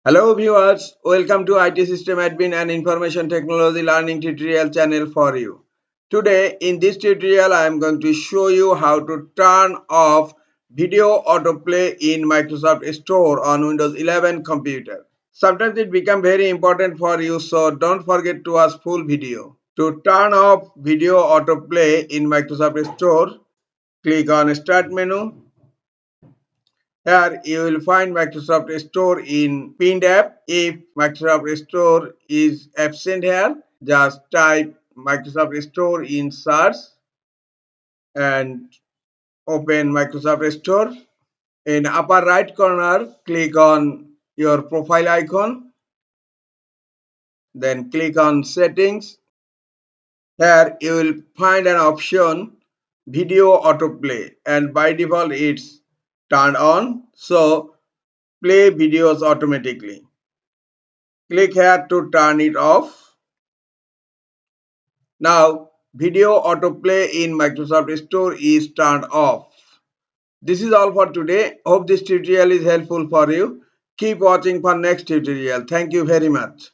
Hello viewers, welcome to IT System Admin and Information Technology Learning tutorial channel for you. Today in this tutorial I am going to show you how to turn off video autoplay in Microsoft Store on Windows 11 computer. Sometimes it becomes very important for you, so don't forget to watch full video. To turn off video autoplay in Microsoft Store, click on Start menu. Here you will find Microsoft Store in pinned app. If Microsoft Store is absent here, just type Microsoft Store in search and open Microsoft Store. In upper right corner, click on your profile icon, then click on settings. Here you will find an option video autoplay, and by default it's turned on, so play videos automatically. Click here to turn it off. Now, video autoplay in Microsoft Store is turned off. This is all for today. Hope this tutorial is helpful for you. Keep watching for next tutorial. Thank you very much.